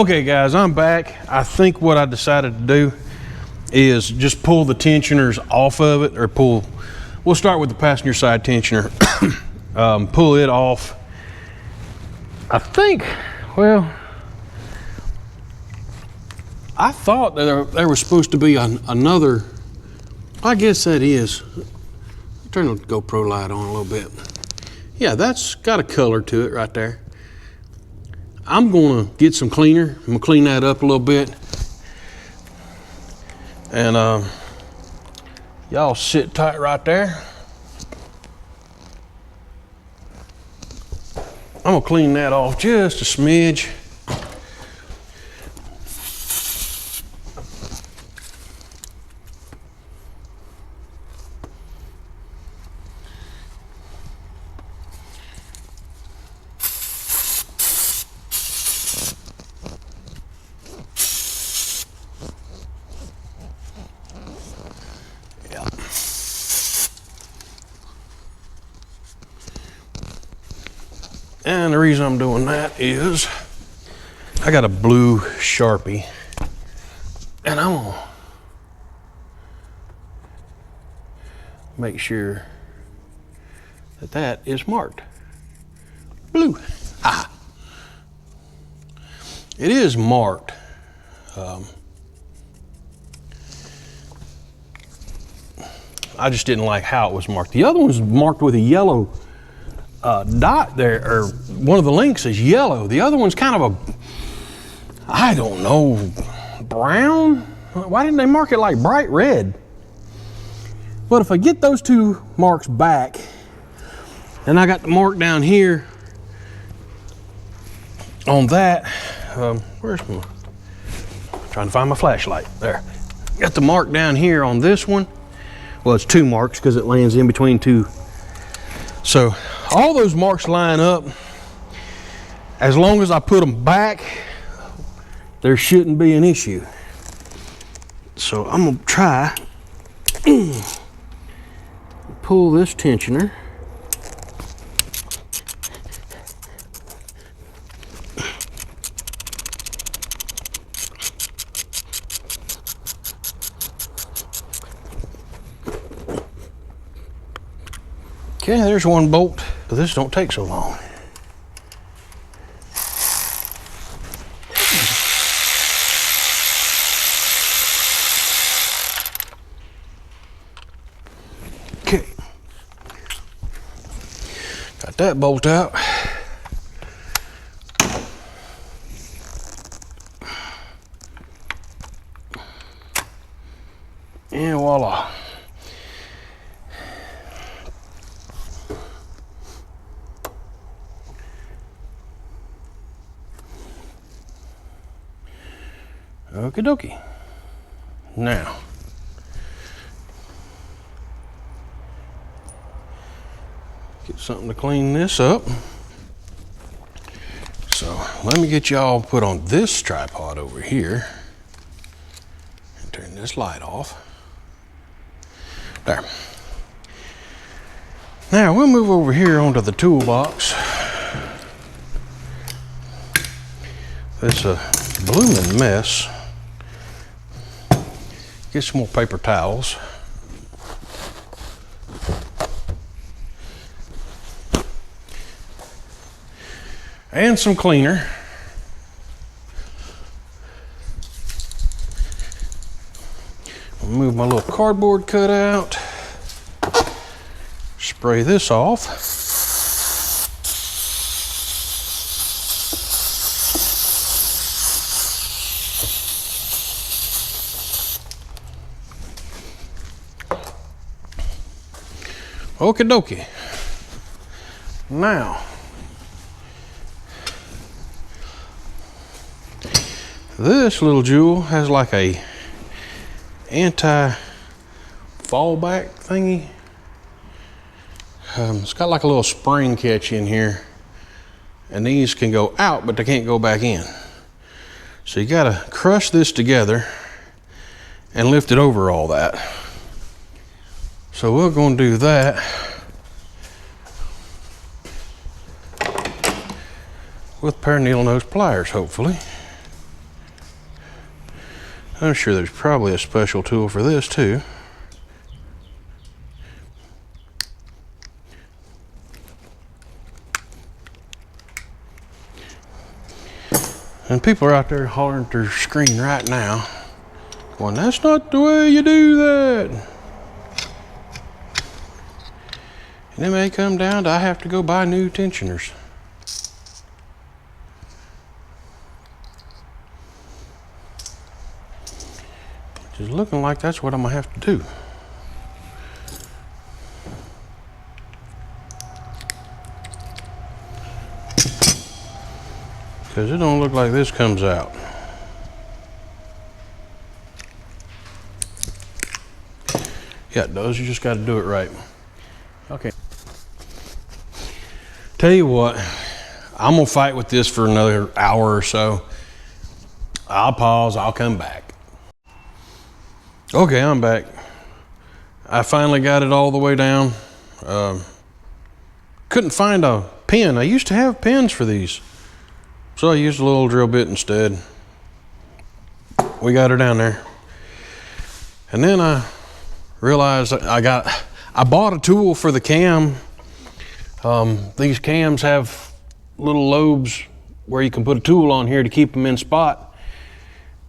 Okay guys, I'm back. I think what I decided to do is just pull the tensioners off of it, or we'll start with the passenger side tensioner. Pull it off. I think, well, I thought that there was supposed to be another, I guess that is. Turn the GoPro light on a little bit. Yeah, that's got a color to it right there. I'm gonna get some cleaner. I'm gonna clean that up a little bit. And y'all sit tight right there. I'm gonna clean that off just a smidge. And the reason I'm doing that is I got a blue Sharpie and I'm gonna make sure that that is marked blue. Ah, it is marked. I just didn't like how it was marked. The other one's marked with a yellow dot there, or one of the links is yellow. The other one's kind of a, I don't know, brown? Why didn't they mark it like bright red? But if I get those two marks back, and I got the mark down here on that, where's my, trying to find my flashlight, there. Got the mark down here on this one. Well, it's two marks because it lands in between two. So all those marks line up. As long as I put them back, there shouldn't be an issue. So I'm gonna try pull this tensioner. Okay, there's one bolt, but this don't take so long. Okay, got that bolt out. And voila. Okie dokie. Now, get something to clean this up. So let me get y'all put on this tripod over here and turn this light off. There. Now we'll move over here onto the toolbox. It's a blooming mess. Get some more paper towels. And some cleaner. I'll move my little cardboard cutout. Spray this off. Okie dokie. Now, this little jewel has like a anti-fallback thingy. It's got like a little spring catch in here, and these can go out, but they can't go back in. So you gotta crush this together and lift it over all that. So we're gonna do that with a pair of needle nose pliers, hopefully. I'm sure there's probably a special tool for this too. And people are out there hollering at their screen right now, going, that's not the way you do that. And it may come down to I have to go buy new tensioners. Which is looking like that's what I'm gonna have to do. Because it don't look like this comes out. Yeah, it does. You just got to do it right. Okay. Tell you what, I'm gonna fight with this for another hour or so. I'll pause, I'll come back. Okay, I'm back. I finally got it all the way down. Couldn't find a pin. I used to have pins for these, so I used a little drill bit instead. We got her down there. And then I realized I bought a tool for the cam. These cams have little lobes where you can put a tool on here to keep them in spot.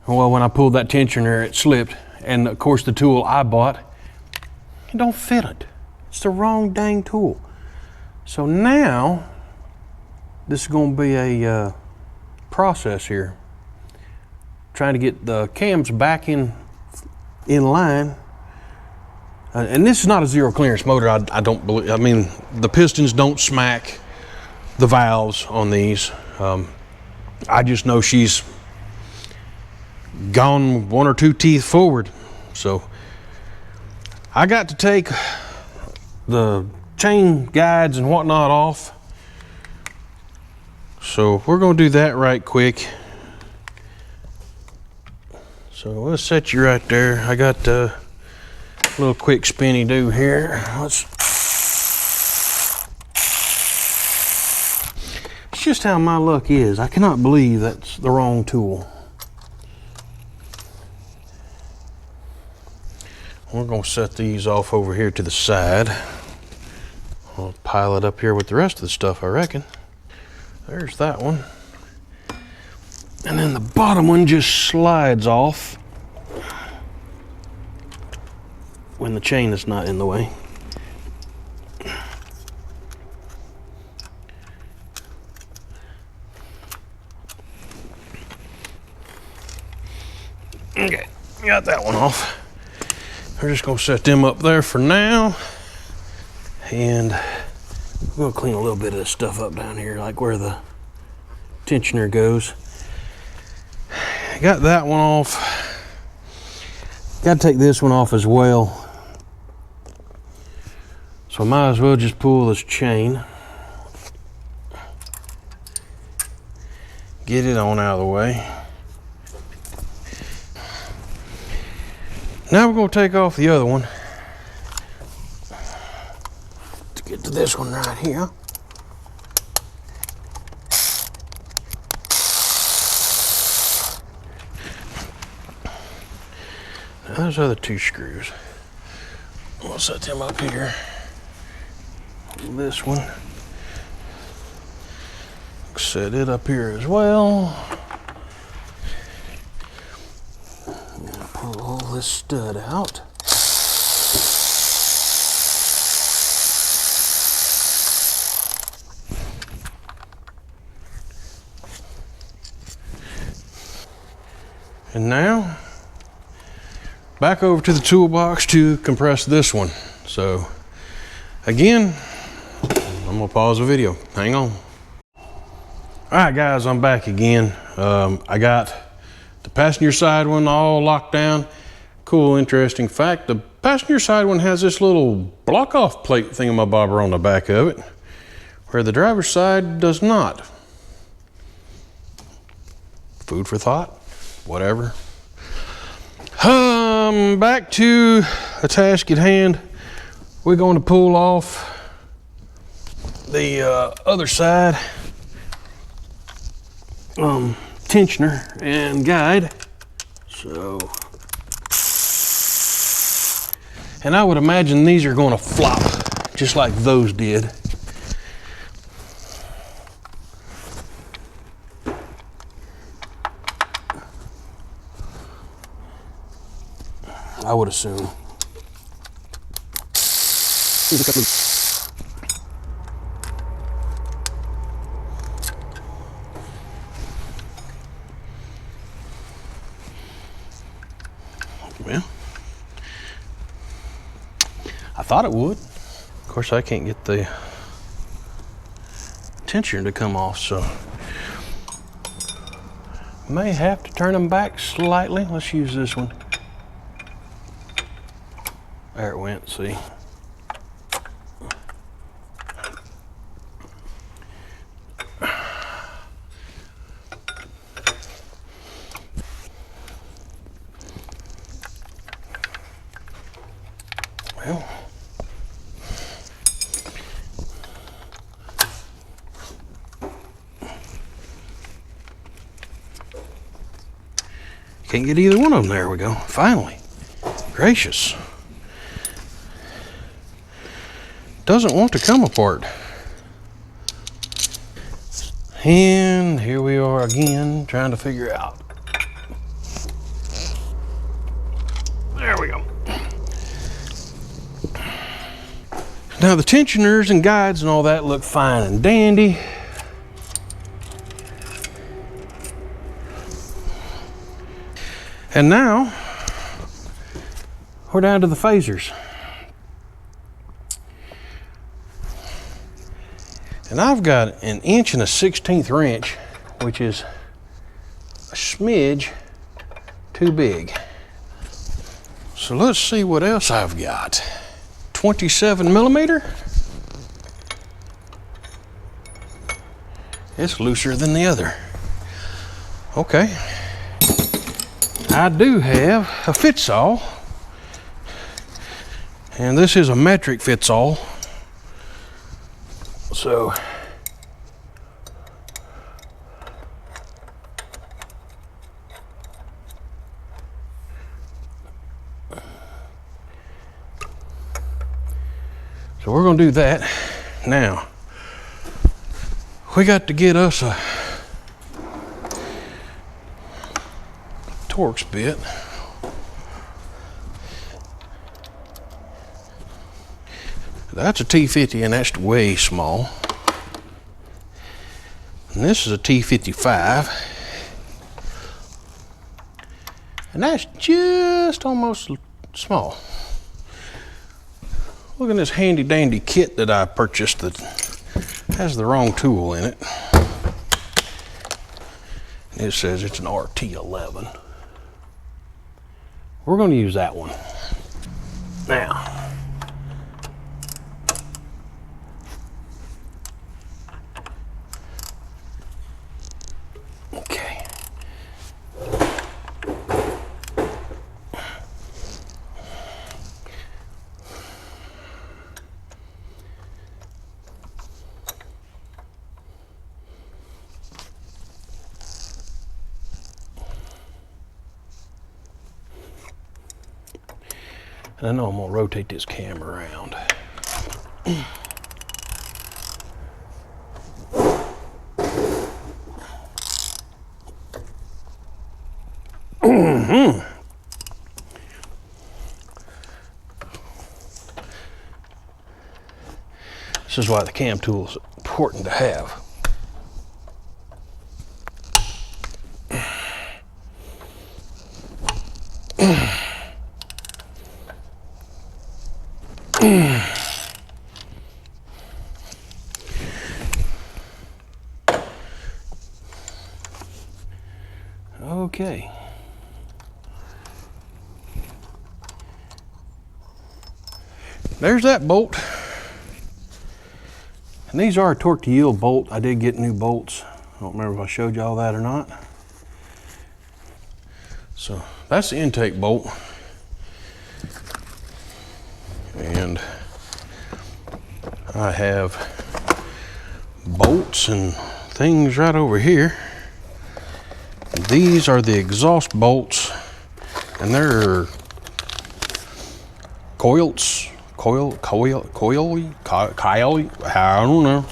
Well, when I pulled that tensioner, it slipped. And of course the tool I bought, it don't fit it. It's the wrong dang tool. So now, this is gonna be a process here. Trying to get the cams back in line. And this is not a zero clearance motor. I don't believe, I mean, the pistons don't smack the valves on these. I just know she's gone one or two teeth forward. So I got to take the chain guides and whatnot off. So we're gonna do that right quick. So let's set you right there. I got a little quick spinny do here. It's just how my luck is. I cannot believe that's the wrong tool. We're gonna set these off over here to the side. I'll pile it up here with the rest of the stuff, I reckon. There's that one. And then the bottom one just slides off when the chain is not in the way. Okay, got that one off. We're just gonna set them up there for now. And we're gonna clean a little bit of this stuff up down here, like where the tensioner goes. Got that one off. Got to take this one off as well. So I might as well just pull this chain. Get it on out of the way. Now we're going to take off the other one. To get to this one right here. Now those other two screws, we'll set them up here. This one, set it up here as well. Pull all this stud out. And now, back over to the toolbox to compress this one. So, again, I'm gonna pause the video. Hang on. All right, guys, I'm back again. I got the passenger side one all locked down. Cool, interesting fact, the passenger side one has this little block-off plate thingamabobber on the back of it, where the driver's side does not. Food for thought, whatever. Back to the task at hand. We're going to pull off the other side tensioner and guide. So And I would imagine these are going to flop just like those did. I would assume. Well, I thought it would. Of course, I can't get the tensioner to come off, so may have to turn them back slightly. Let's use this one. There it went, see. Well, can't get either one of them. There we go. Finally. Gracious. Doesn't want to come apart. And here we are again, trying to figure out. There we go. Now the tensioners and guides and all that look fine and dandy. And now we're down to the phasers. And I've got an 1 1/16 wrench, which is a smidge too big. So let's see what else I've got. 27mm. It's looser than the other. Okay. I do have a fits all. And this is a metric fits all. So we're going to do that. Now, we got to get us a Torx bit. That's a T50 and that's way small. And this is a T55. And that's just almost small. Look at this handy dandy kit that I purchased that has the wrong tool in it. It says it's an RT11. We're going to use that one. Now, okay. I know I'm gonna rotate this camera around. This is why the cam tool is important to have. Okay. There's that bolt. And these are a torque to yield bolt. I did get new bolts. I don't remember if I showed y'all that or not. So that's the intake bolt. And I have bolts and things right over here. These are the exhaust bolts, and they're I don't know.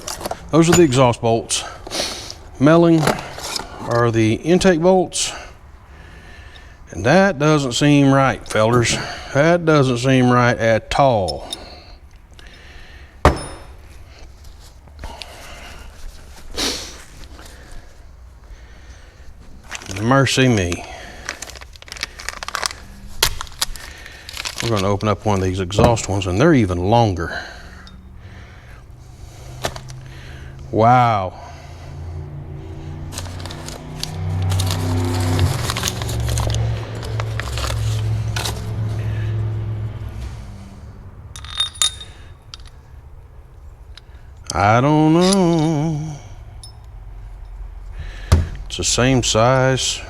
Those are the exhaust bolts. Melling are the intake bolts. And that doesn't seem right, fellers. That doesn't seem right at all. Mercy me. We're going to open up one of these exhaust ones, and they're even longer. Wow. I don't know. It's the same size.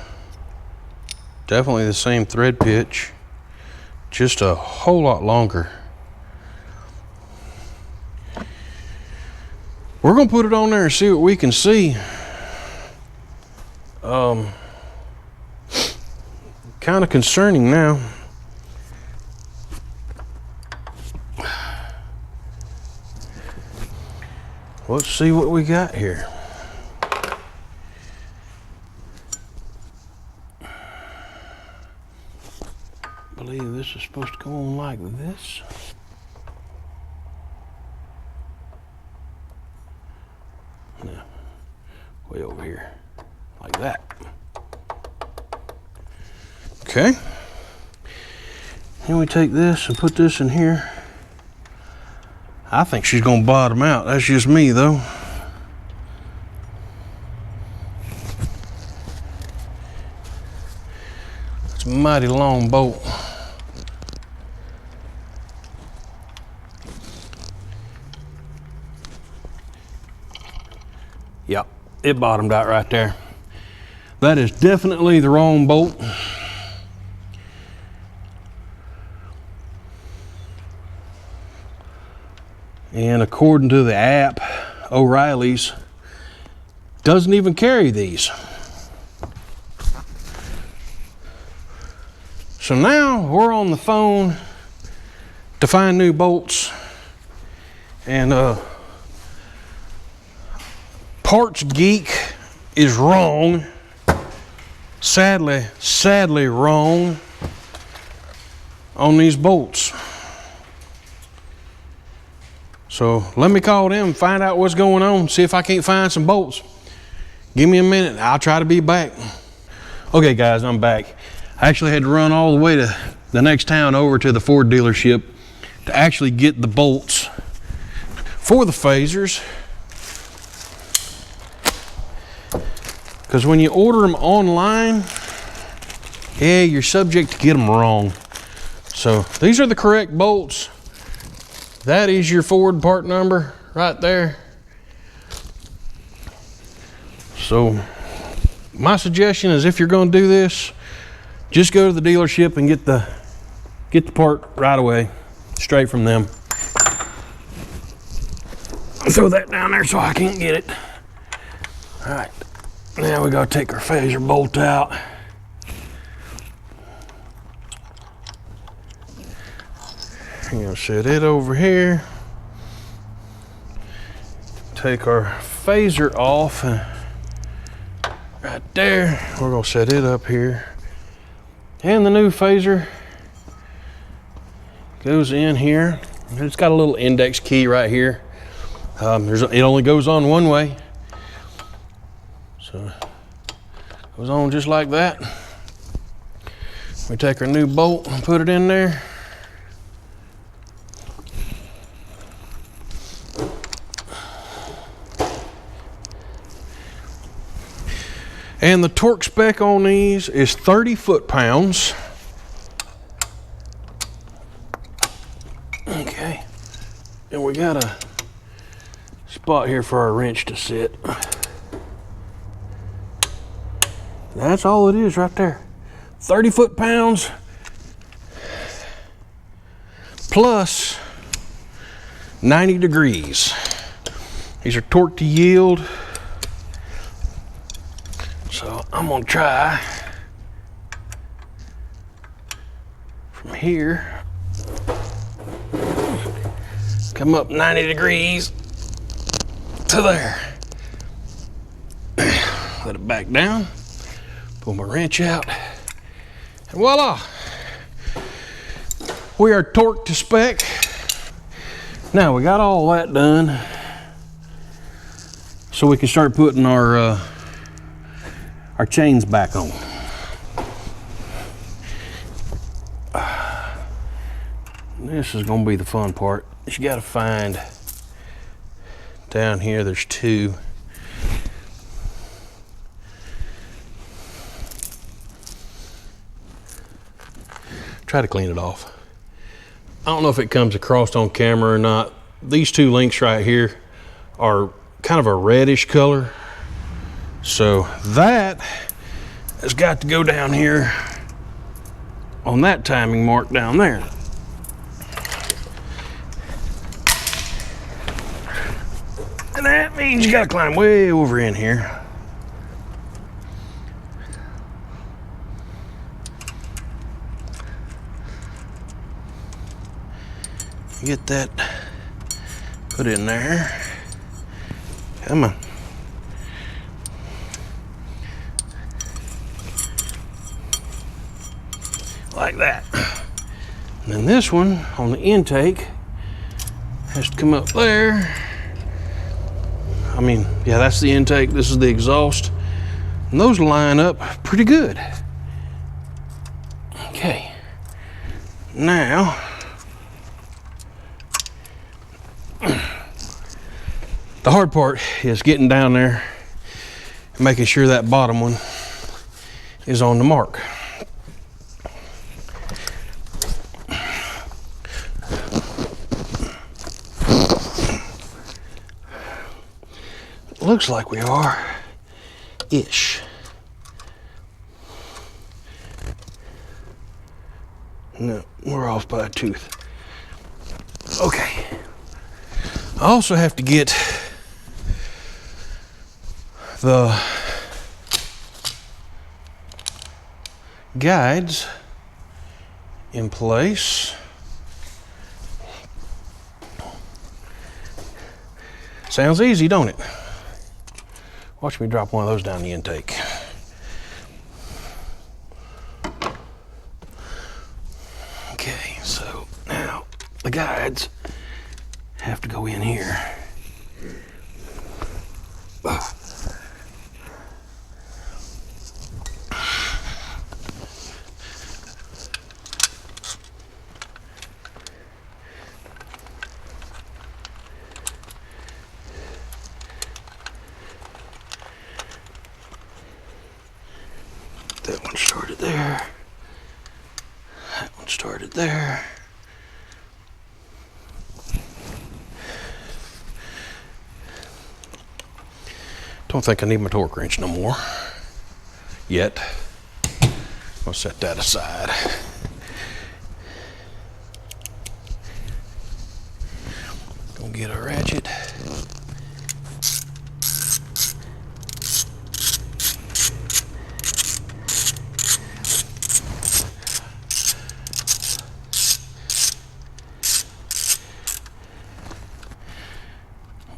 Definitely the same thread pitch. Just a whole lot longer. We're gonna put it on there and see what we can see. Kind of concerning now. Let's see what we got here. I believe this is supposed to go on like this. No, way over here, like that. Okay. Then we take this and put this in here. I think she's gonna bottom out. That's just me though. It's a mighty long bolt. Yep, it bottomed out right there. That is definitely the wrong bolt. And according to the app, O'Reilly's doesn't even carry these. So now we're on the phone to find new bolts, and Parts Geek is wrong. Sadly wrong on these bolts. So let me call them and find out what's going on, see if I can't find some bolts. Give me a minute, I'll try to be back. Okay guys, I'm back. I actually had to run all the way to the next town over to the Ford dealership to actually get the bolts for the phasers. Because when you order them online, yeah, you're subject to get them wrong. So these are the correct bolts. That is your Ford part number right there. So my suggestion is, if you're going to do this, just go to the dealership and get the part right away, straight from them. Throw that down there so I can't get it. All right, now we gotta take our phaser bolt out. I'm gonna set it over here. Take our phaser off, and right there, we're gonna set it up here. And the new phaser goes in here. It's got a little index key right here. It only goes on one way. So it goes on just like that. We take our new bolt and put it in there. And the torque spec on these is 30 foot-pounds. Okay, and we got a spot here for our wrench to sit. That's all it is right there. 30 foot-pounds plus 90 degrees. These are torque to yield. So I'm gonna try from here Come up 90 degrees to there. Let it back down. Pull my wrench out. And voila. We are torqued to spec. Now we got all that done, so we can start putting our chains back on. This is gonna be the fun part. You gotta find down here, there's two. Try to clean it off. I don't know if it comes across on camera or not. These two links right here are kind of a reddish color. So that has got to go down here on that timing mark down there. And that means you gotta climb way over in here. Get that put in there. Come on. Like that. And then this one on the intake has to come up there. I mean, yeah, that's the intake. This is the exhaust. And those line up pretty good. Okay. Now, the hard part is getting down there and making sure that bottom one is on the mark. Looks like we are ish. No, we're off by a tooth. Okay. I also have to get the guides in place. Sounds easy, don't it? Watch me drop one of those down the intake. Okay, so now the guides have to go in here. That one started there. That one started there. Don't think I need my torque wrench no more yet. I'll set that aside. Gonna get a ratchet.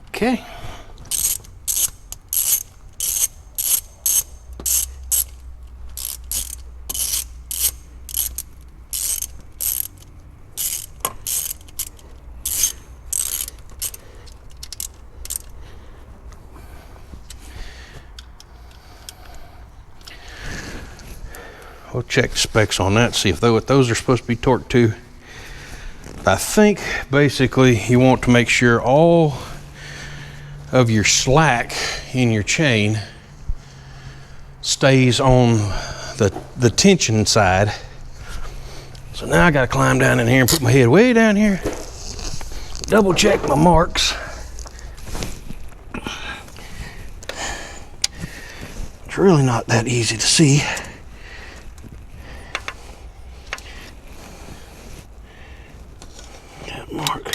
Okay. We'll check the specs on that, see if what those are supposed to be torqued to. I think basically you want to make sure all of your slack in your chain stays on the tension side. So now I gotta climb down in here and put my head way down here, double check my marks. It's really not that easy to see. That mark.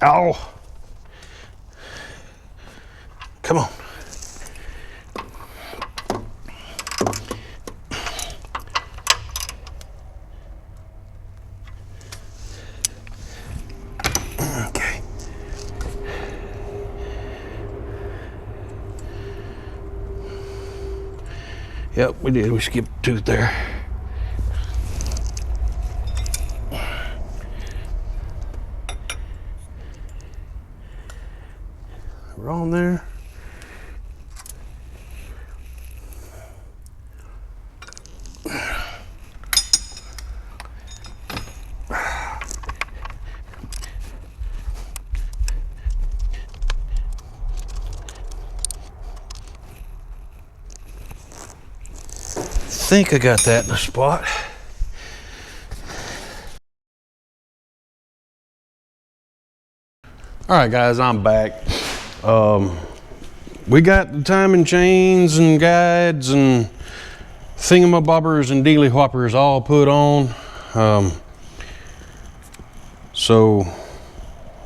Oh. Come on. Okay. Yep, we did. We skipped a tooth there. We're on there. I think I got that in the spot. All right, guys, I'm back. We got the timing chains and guides and thingamabobbers and dealy whoppers all put on. So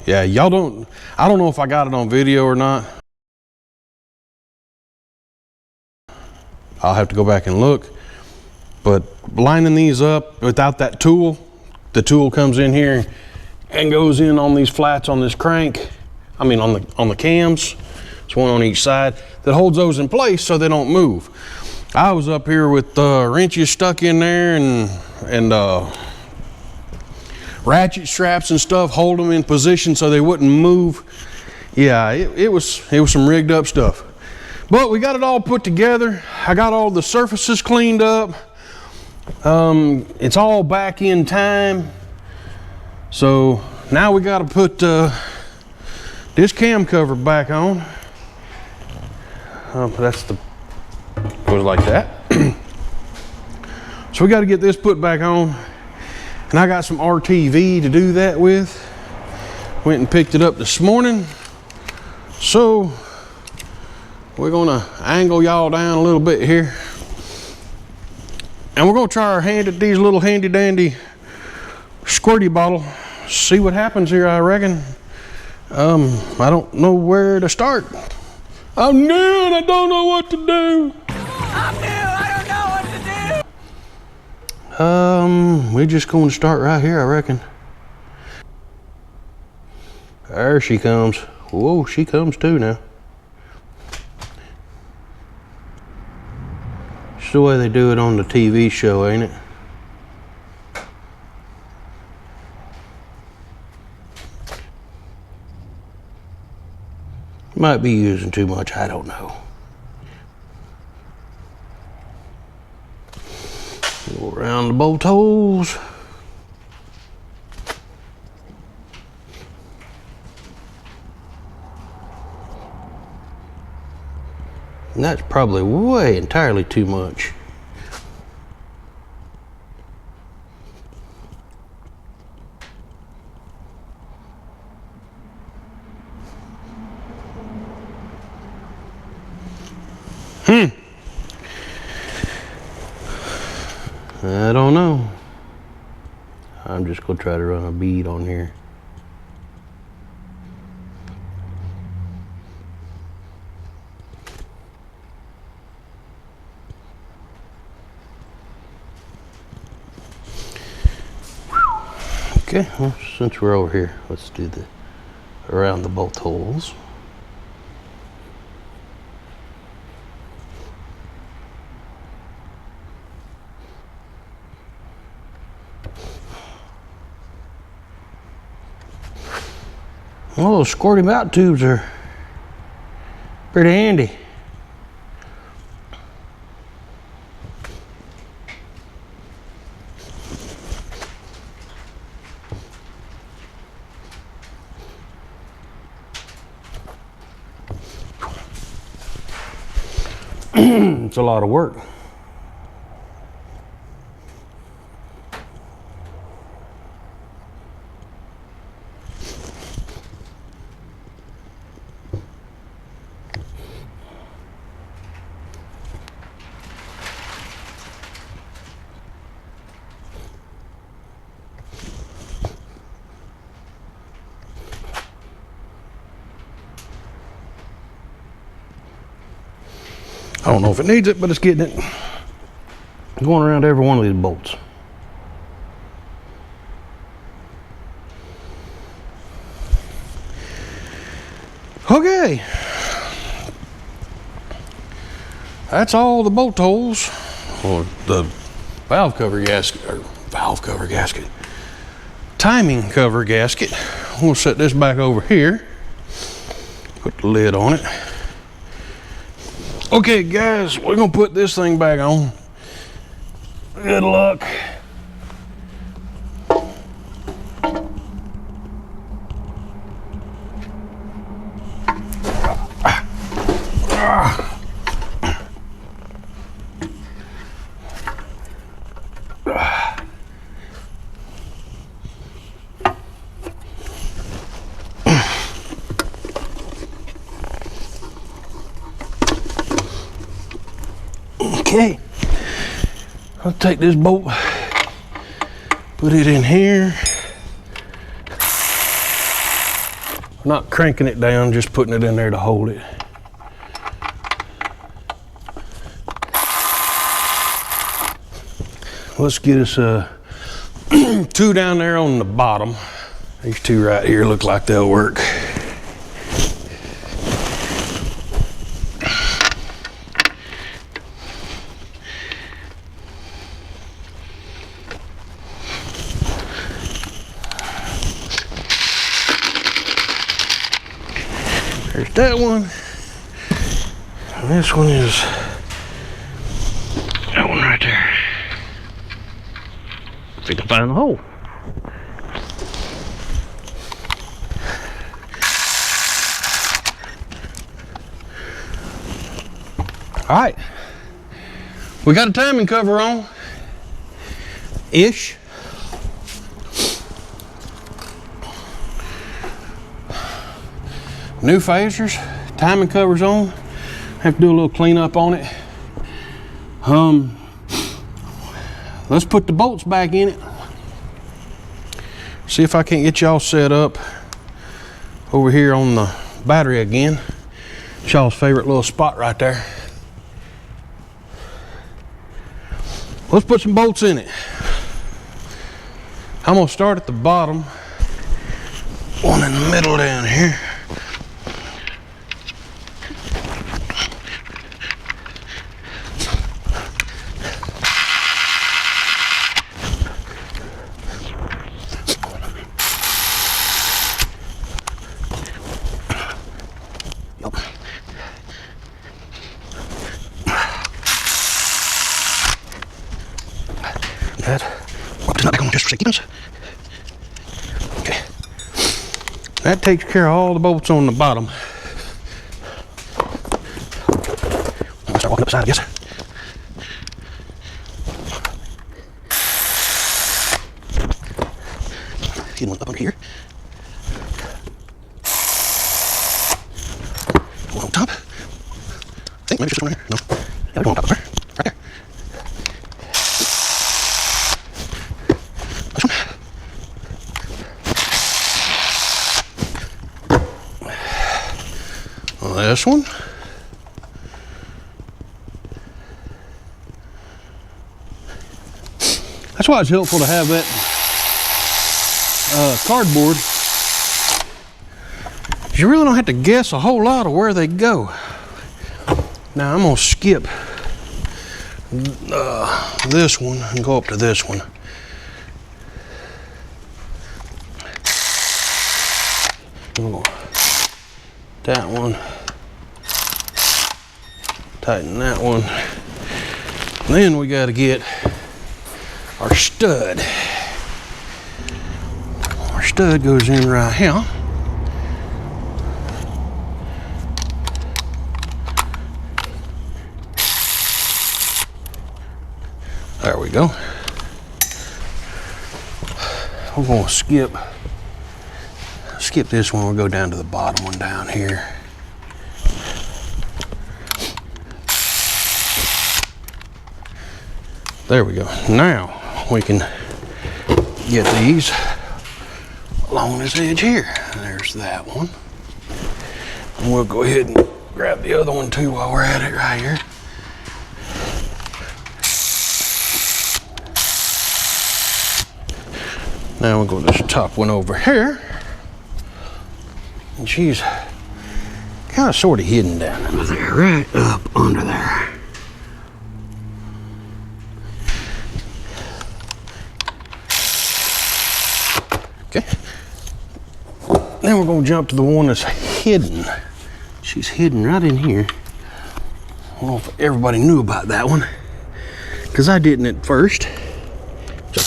yeah, I don't know if I got it on video or not. I'll have to go back and look. But lining these up without that tool, the tool comes in here and goes in on these flats on this crank. I mean on the cams. It's one on each side that holds those in place so they don't move. I was up here with wrenches stuck in there and ratchet straps and stuff, hold them in position so they wouldn't move. Yeah, it was some rigged up stuff. But we got it all put together. I got all the surfaces cleaned up. It's all back in time. So now we got to put this cam cover back on. That's the goes like that. So we got to get this put back on, and I got some RTV to do that with. Went and picked it up this morning. So we're gonna angle y'all down a little bit here, and we're gonna try our hand at these little handy dandy squirty bottle. See what happens here, I reckon. I don't know where to start. I'm new and I don't know what to do. I'm new, I don't know what to do. We're just gonna start right here, I reckon. There she comes. Whoa, she comes too now. It's the way they do it on the TV show, ain't it? Might be using too much, I don't know. Go around the bolt holes. And that's probably way entirely too much. I don't know. I'm just gonna try to run a bead on here. Okay, well, since we're over here, let's do the around the bolt holes. Well, those squirty mount tubes are pretty handy. It's a lot of work. don't know if it needs it, but it's getting it. Going around every one of these bolts. Okay. That's all the bolt holes, or the valve cover gasket, timing cover gasket. We'll set this back over here. Put the lid on it. Okay, guys, we're gonna put this thing back on. Good luck. Okay, I'll take this bolt, put it in here. Not cranking it down, just putting it in there to hold it. Let's get us two down there on the bottom. These two right here look like they'll work. There's that one. And this one is that one right there. If we can find the hole. All right. We got a timing cover on. Ish. New phasers, timing covers on. Have to do a little cleanup on it. Let's put the bolts back in it. See if I can't get y'all set up over here on the battery again. Y'all's favorite little spot right there. Let's put some bolts in it. I'm gonna start at the bottom. One in the middle down here. Okay. That takes care of all the bolts on the bottom. I'm gonna start walking up the side, I guess. Getting one up under here. One on top. I think maybe just one there. No. Yeah, one on top of there. Right there. This one. That's why it's helpful to have that cardboard. You really don't have to guess a whole lot of where they go. Now I'm gonna skip this one and go up to this one. That one. Tighten that one. Then we got to get our stud. Our stud goes in right here. There we go. We're going to skip this one. We'll go down to the bottom one down here. There we go. Now we can get these along this edge here. There's that one. And we'll go ahead and grab the other one too while we're at it right here. Now we'll go to this top one over here. And she's kind of sort of hidden down under there, right up under there. Okay. Then we're going to jump to the one that's hidden. She's hidden right in here. I don't know if everybody knew about that one, because I didn't at first. So,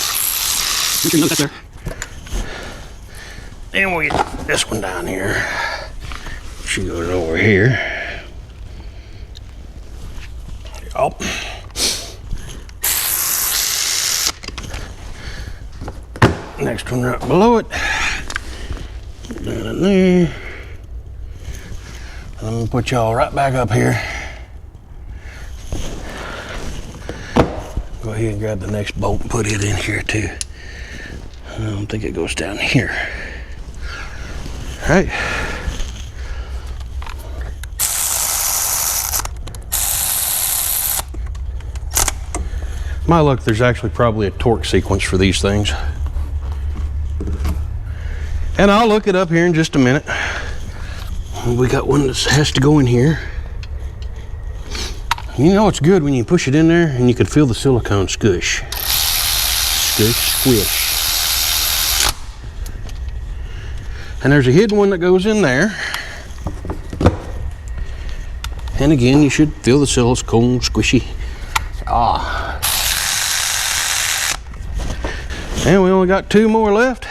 you can look up there. And we'll get this one down here. She goes over here. Oh. Next one right below it. Down in there. Let me put y'all right back up here. Go ahead and grab the next bolt and put it in here too. I don't think it goes down here. All right. My luck, there's actually probably a torque sequence for these things. And I'll look it up here in just a minute. We got one that has to go in here. You know it's good when you push it in there and you can feel the silicone squish. Squish, squish. And there's a hidden one that goes in there. And again, you should feel the silicone squishy. Ah. And we only got 2 more left.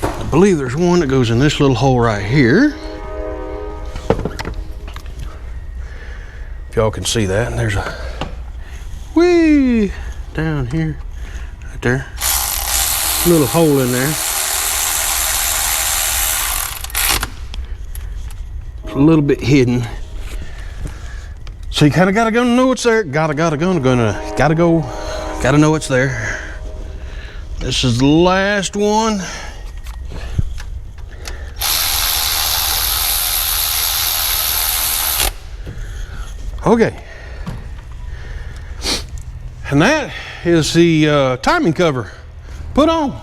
I believe there's one that goes in this little hole right here. If y'all can see that, and there's a whee down here, right there. Little hole in there. It's a little bit hidden. So you kind of gotta go know it's there. Gotta know it's there. This is the last one. Okay. And that is the timing cover put on.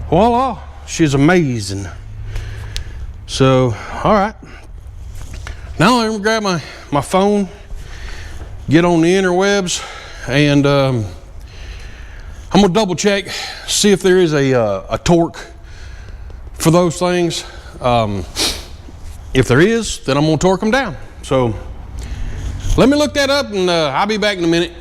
Voila, she's amazing. So, all right. Now I'm gonna grab my phone, get on the interwebs, and I'm gonna double check, see if there is a torque for those things. If there is, then I'm gonna torque them down. So let me look that up, and I'll be back in a minute.